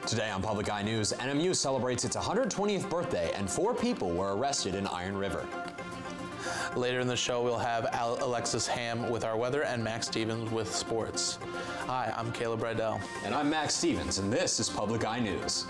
Today on Public Eye News, NMU celebrates its 120th birthday and 4 people were arrested in Iron River. Later in the show, we'll have Alexis Ham with our weather and Max Stevens with sports. Hi, I'm Caleb Rydell. And I'm Max Stevens, and this is Public Eye News.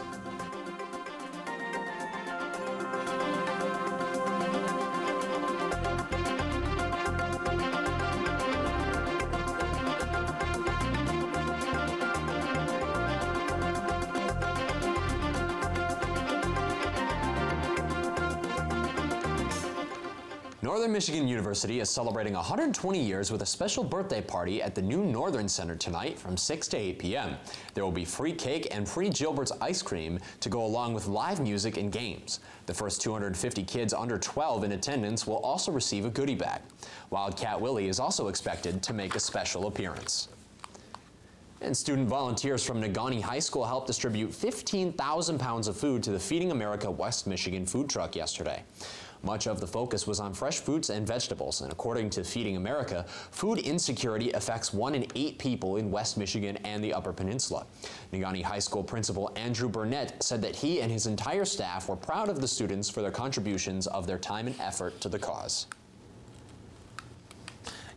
Northern Michigan University is celebrating 120 years with a special birthday party at the new Northern Center tonight from 6 to 8 p.m. There will be free cake and free Gilbert's ice cream to go along with live music and games. The first 250 kids under 12 in attendance will also receive a goodie bag. Wildcat Willie is also expected to make a special appearance. And student volunteers from Negaunee High School helped distribute 15,000 pounds of food to the Feeding America West Michigan food truck yesterday. Much of the focus was on fresh fruits and vegetables, and according to Feeding America, food insecurity affects 1 in 8 people in West Michigan and the Upper Peninsula. Negaunee High School Principal Andrew Burnett said that he and his entire staff were proud of the students for their contributions of their time and effort to the cause.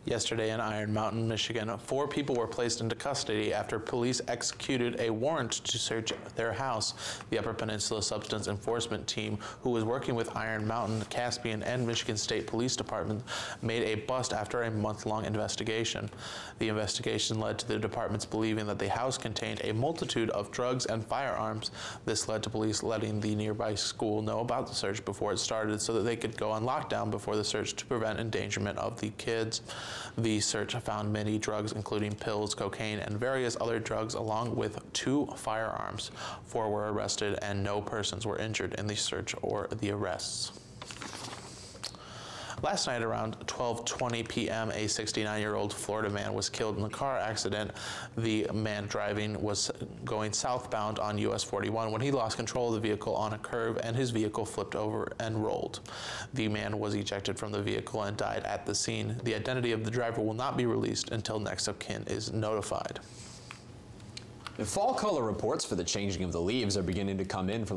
Yesterday in Iron Mountain, Michigan, 4 people were placed into custody after police executed a warrant to search their house. The Upper Peninsula Substance Enforcement Team, who was working with Iron Mountain, Caspian, and Michigan State Police Department, made a bust after a month-long investigation. The investigation led to the departments believing that the house contained a multitude of drugs and firearms. This led to police letting the nearby school know about the search before it started so that they could go on lockdown before the search to prevent endangerment of the kids. The search found many drugs, including pills, cocaine, and various other drugs, along with 2 firearms. 4 were arrested, and no persons were injured in the search or the arrests. Last night around 12:20 p.m., a 69-year-old Florida man was killed in a car accident. The man driving was going southbound on US 41 when he lost control of the vehicle on a curve and his vehicle flipped over and rolled. The man was ejected from the vehicle and died at the scene. The identity of the driver will not be released until next of kin is notified. The fall color reports for the changing of the leaves are beginning to come in for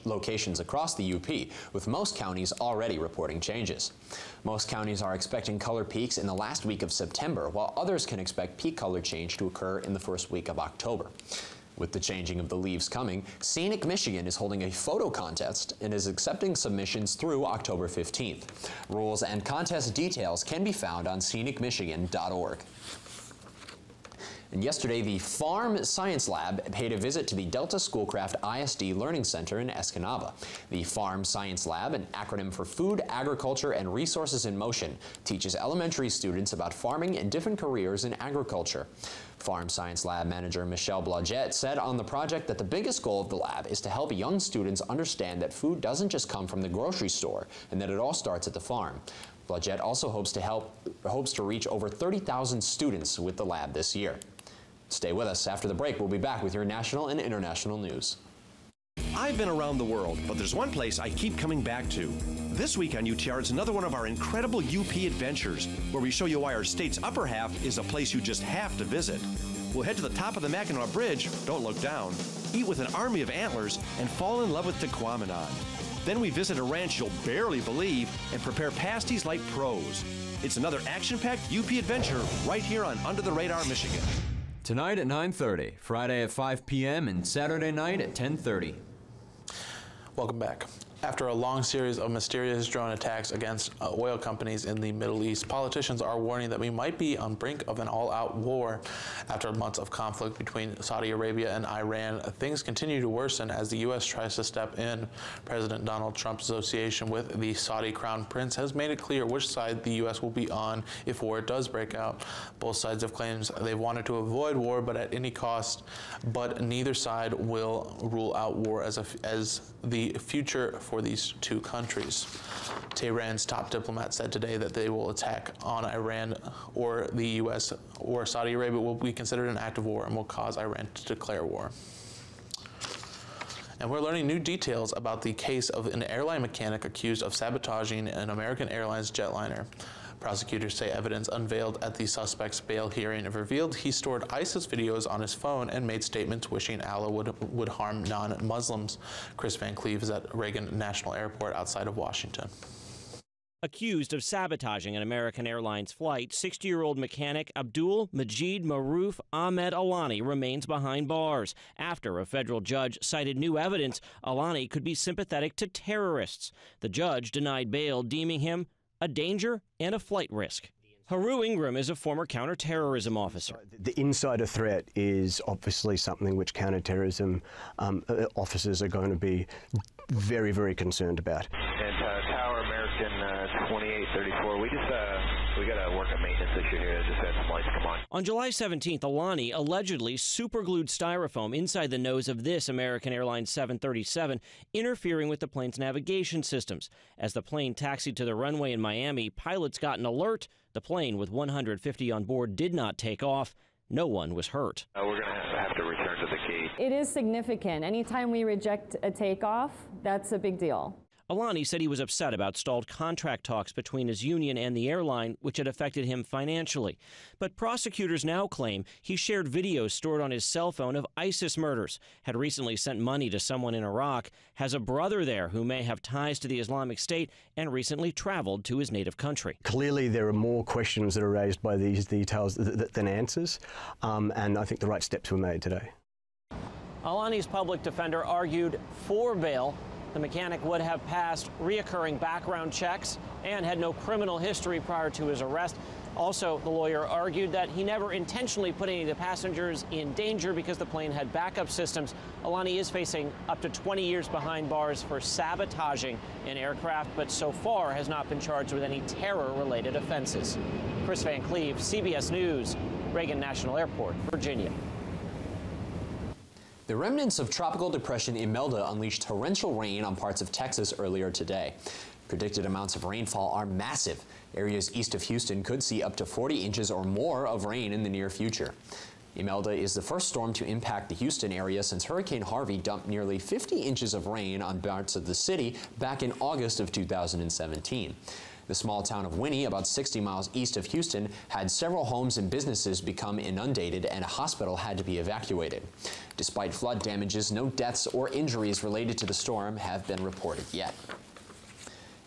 locations across the UP, with most counties already reporting changes. Most counties are expecting color peaks in the last week of September, while others can expect peak color change to occur in the first week of October. With the changing of the leaves coming, Scenic Michigan is holding a photo contest and is accepting submissions through October 15th. Rules and contest details can be found on scenicmichigan.org. And yesterday, the Farm Science Lab paid a visit to the Delta Schoolcraft ISD Learning Center in Escanaba. The Farm Science Lab, an acronym for Food, Agriculture, and Resources in Motion, teaches elementary students about farming and different careers in agriculture. Farm Science Lab manager Michelle Blodgett said on the project that the biggest goal of the lab is to help young students understand that food doesn't just come from the grocery store and that it all starts at the farm. Blodgett also hopes to reach over 30,000 students with the lab this year. Stay with us. After the break, we'll be back with your national and international news. I've been around the world, but there's one place I keep coming back to. This week on UTR, it's another one of our incredible UP adventures, where we show you why our state's upper half is a place you just have to visit. We'll head to the top of the Mackinac Bridge, don't look down, eat with an army of antlers, and fall in love with Tequamanon. Then we visit a ranch you'll barely believe and prepare pasties like pros. It's another action-packed UP adventure right here on Under the Radar, Michigan. Tonight at 9:30, Friday at 5 p.m., and Saturday night at 10:30. Welcome back. After a long series of mysterious drone attacks against oil companies in the Middle East, politicians are warning that we might be on brink of an all-out war. After months of conflict between Saudi Arabia and Iran, things continue to worsen as the U.S. tries to step in. President Donald Trump's association with the Saudi Crown Prince has made it clear which side the U.S. will be on if war does break out. Both sides have claimed they've wanted to avoid war, but at any cost. But neither side will rule out war as the future for these 2 countries. Tehran's top diplomat said today that they will attack on Iran or the U.S. or Saudi Arabia will be considered an act of war and will cause Iran to declare war. And we're learning new details about the case of an airline mechanic accused of sabotaging an American Airlines jetliner. Prosecutors say evidence unveiled at the suspect's bail hearing revealed he stored ISIS videos on his phone and made statements wishing Allah would harm non-Muslims. Chris Van Cleve is at Reagan National Airport outside of Washington. Accused of sabotaging an American Airlines flight, 60-year-old mechanic Abdul Majid Maruf Ahmed Alani remains behind bars after a federal judge cited new evidence Alani could be sympathetic to terrorists. The judge denied bail, deeming him a danger and a flight risk. Haru Ingram is a former counterterrorism officer. The insider threat is obviously something which counterterrorism officers are going to be very, very concerned about. And Tower American 2834, we got to work a maintenance issue here. Just had some lights come on. On July 17th, Alani allegedly superglued styrofoam inside the nose of this American Airlines 737, interfering with the plane's navigation systems. As the plane taxied to the runway in Miami, pilots got an alert. The plane, with 150 on board, did not take off. No one was hurt. We're going to have to return to the gate. It is significant. Anytime we reject a takeoff, that's a big deal. Alani said he was upset about stalled contract talks between his union and the airline, which had affected him financially. But prosecutors now claim he shared videos stored on his cell phone of ISIS murders, had recently sent money to someone in Iraq, has a brother there who may have ties to the Islamic State, and recently traveled to his native country. Clearly, there are more questions that are raised by these details than answers, and I think the right steps were made today. Alani's public defender argued for bail. The mechanic would have passed reoccurring background checks and had no criminal history prior to his arrest. Also, the lawyer argued that he never intentionally put any of the passengers in danger because the plane had backup systems. Alani is facing up to 20 years behind bars for sabotaging an aircraft, but so far has not been charged with any terror-related offenses. Chris Van Cleve, CBS News, Reagan National Airport, Virginia. The remnants of Tropical Depression Imelda unleashed torrential rain on parts of Texas earlier today. Predicted amounts of rainfall are massive. Areas east of Houston could see up to 40 inches or more of rain in the near future. Imelda is the first storm to impact the Houston area since Hurricane Harvey dumped nearly 50 inches of rain on parts of the city back in August of 2017. The small town of Winnie, about 60 miles east of Houston, had several homes and businesses become inundated and a hospital had to be evacuated. Despite flood damages, no deaths or injuries related to the storm have been reported yet.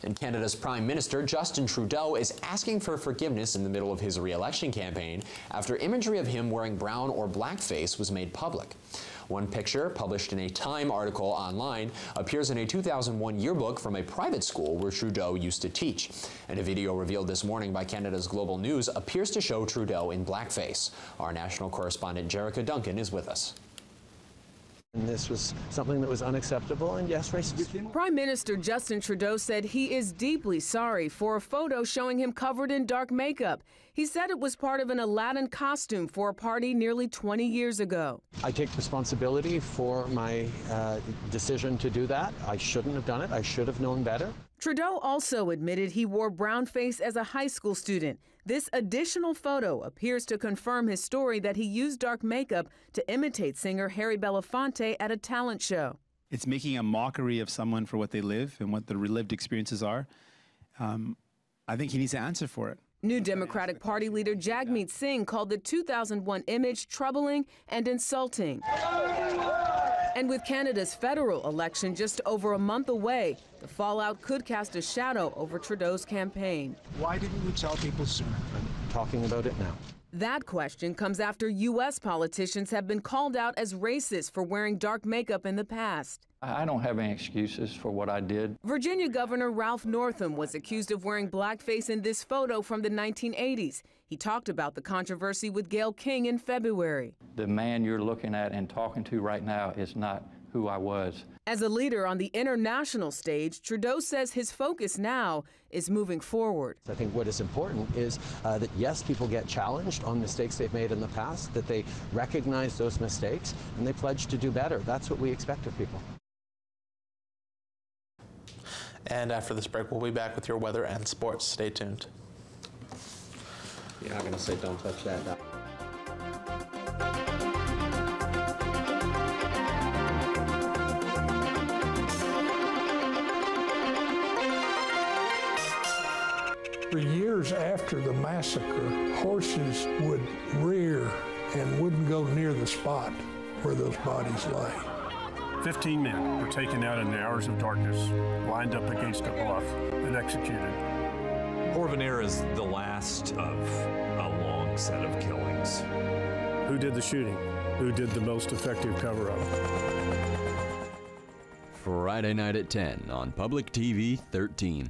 And Canada's Prime Minister Justin Trudeau is asking for forgiveness in the middle of his re-election campaign after imagery of him wearing brown or blackface was made public. One picture, published in a Time article online, appears in a 2001 yearbook from a private school where Trudeau used to teach. And a video revealed this morning by Canada's Global News appears to show Trudeau in blackface. Our national correspondent Jerica Duncan is with us. And this was something that was unacceptable and, yes, racist. Prime Minister Justin Trudeau said he is deeply sorry for a photo showing him covered in dark makeup. He said it was part of an Aladdin costume for a party nearly 20 years ago. I take responsibility for my decision to do that. I shouldn't have done it. I should have known better. Trudeau also admitted he wore brown face as a high school student. This additional photo appears to confirm his story that he used dark makeup to imitate singer Harry Belafonte at a talent show. It's making a mockery of someone for what they live and what their lived experiences are. I think he needs to answer for it. New Democratic Party leader Jagmeet Singh called the 2001 image troubling and insulting. And with Canada's federal election just over a month away, the fallout could cast a shadow over Trudeau's campaign. Why didn't you tell people sooner? I'm talking about it now. That question comes after U.S. politicians have been called out as racist for wearing dark makeup in the past. I don't have any excuses for what I did. Virginia Governor Ralph Northam was accused of wearing blackface in this photo from the 1980s. He talked about the controversy with Gayle King in February. The man you're looking at and talking to right now is not who I was. As a leader on the international stage, Trudeau says his focus now is moving forward. I think what is important is that, yes, people get challenged on mistakes they've made in the past, that they recognize those mistakes, and they pledge to do better. That's what we expect of people. And after this break, we'll be back with your weather and sports. Stay tuned. You're not going to say don't touch that. For years after after the massacre, horses would rear and wouldn't go near the spot where those bodies lay. 15 men were taken out in the hours of darkness, lined up against a bluff, and executed. Porvenir is the last of a long set of killings. Who did the shooting? Who did the most effective cover-up? Friday night at 10 on Public TV 13.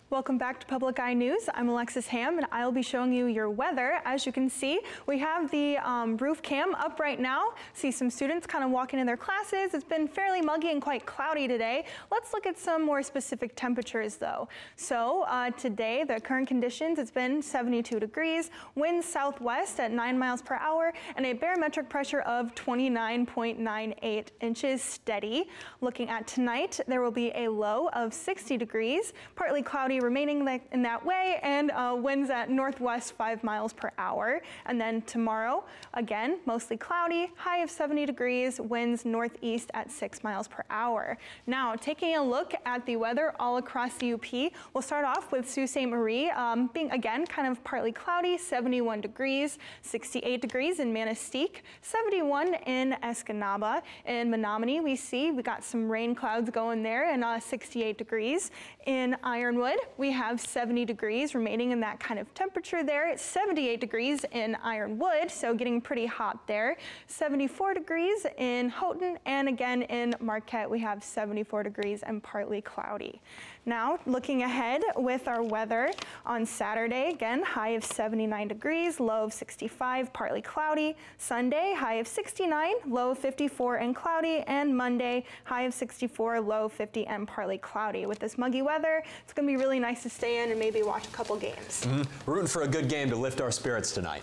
Welcome back to Public Eye News. I'm Alexis Ham, and I'll be showing you your weather. As you can see, we have the roof cam up right now. See some students kind of walking in their classes. It's been fairly muggy and quite cloudy today. Let's look at some more specific temperatures, though. So today, the current conditions, it's been 72 degrees, winds southwest at 9 miles per hour, and a barometric pressure of 29.98 inches steady. Looking at tonight, there will be a low of 60 degrees, partly cloudy remaining in that way, and winds at northwest 5 miles per hour. And then tomorrow, again, mostly cloudy, high of 70 degrees, winds northeast at 6 miles per hour. Now, taking a look at the weather all across the UP, we'll start off with Sault Ste. Marie being, again, kind of partly cloudy, 71 degrees, 68 degrees in Manistique, 71 in Escanaba. In Menominee, we got some rain clouds going there, and 68 degrees. In Ironwood, we have 70 degrees remaining in that kind of temperature there. It's 78 degrees in Ironwood, so getting pretty hot there. 74 degrees in Houghton, and again in Marquette, we have 74 degrees and partly cloudy. Now, looking ahead with our weather on Saturday, again, high of 79 degrees, low of 65, partly cloudy. Sunday, high of 69, low of 54 and cloudy. And Monday, high of 64, low of 50 and partly cloudy. With this muggy weather, it's going to be really nice to stay in and maybe watch a couple games. Rooting for a good game to lift our spirits tonight.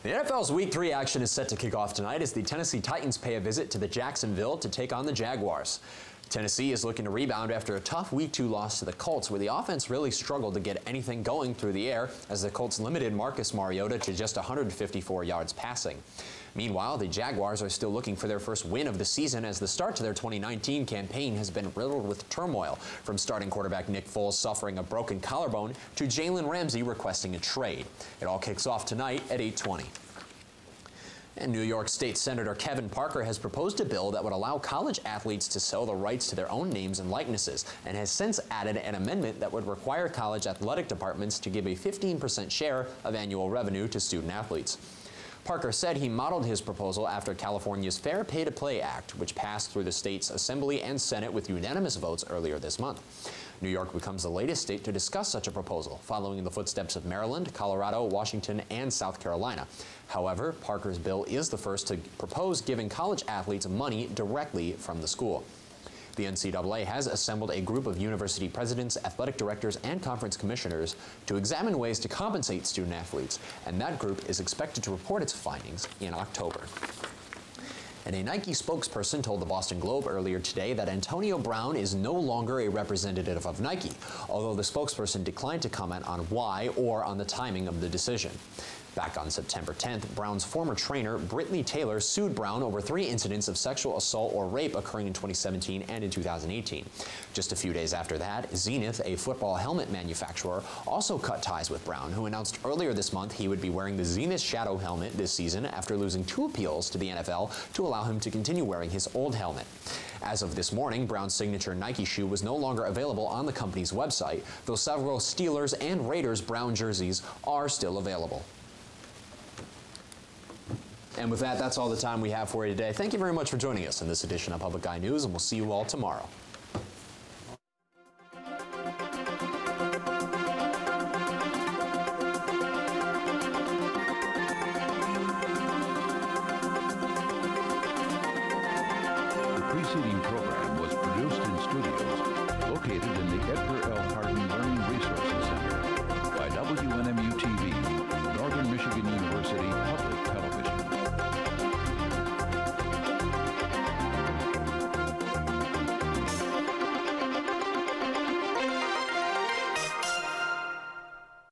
The NFL's Week 3 action is set to kick off tonight as the Tennessee Titans pay a visit to the Jacksonville to take on the Jaguars. Tennessee is looking to rebound after a tough Week 2 loss to the Colts, where the offense really struggled to get anything going through the air as the Colts limited Marcus Mariota to just 154 yards passing. Meanwhile, the Jaguars are still looking for their first win of the season as the start to their 2019 campaign has been riddled with turmoil, from starting quarterback Nick Foles suffering a broken collarbone to Jalen Ramsey requesting a trade. It all kicks off tonight at 8:20. And New York State Senator Kevin Parker has proposed a bill that would allow college athletes to sell the rights to their own names and likenesses, and has since added an amendment that would require college athletic departments to give a 15% share of annual revenue to student athletes. Parker said he modeled his proposal after California's Fair Pay to Play Act, which passed through the state's Assembly and Senate with unanimous votes earlier this month. New York becomes the latest state to discuss such a proposal, following in the footsteps of Maryland, Colorado, Washington, and South Carolina. However, Parker's bill is the first to propose giving college athletes money directly from the school. The NCAA has assembled a group of university presidents, athletic directors, and conference commissioners to examine ways to compensate student athletes, and that group is expected to report its findings in October. And a Nike spokesperson told the Boston Globe earlier today that Antonio Brown is no longer a representative of Nike, although the spokesperson declined to comment on why or on the timing of the decision. Back on September 10th, Brown's former trainer, Brittany Taylor, sued Brown over 3 incidents of sexual assault or rape occurring in 2017 and in 2018. Just a few days after that, Zenith, a football helmet manufacturer, also cut ties with Brown, who announced earlier this month he would be wearing the Zenith Shadow helmet this season after losing 2 appeals to the NFL to allow him to continue wearing his old helmet. As of this morning, Brown's signature Nike shoe was no longer available on the company's website, though several Steelers and Raiders Brown jerseys are still available. And with that, that's all the time we have for you today. Thank you very much for joining us in this edition of Public Eye News, and we'll see you all tomorrow. The preceding program was produced in studios located in the Edgar L. Hardin Learning Resources Center by WNMU-TV, Northern Michigan University Public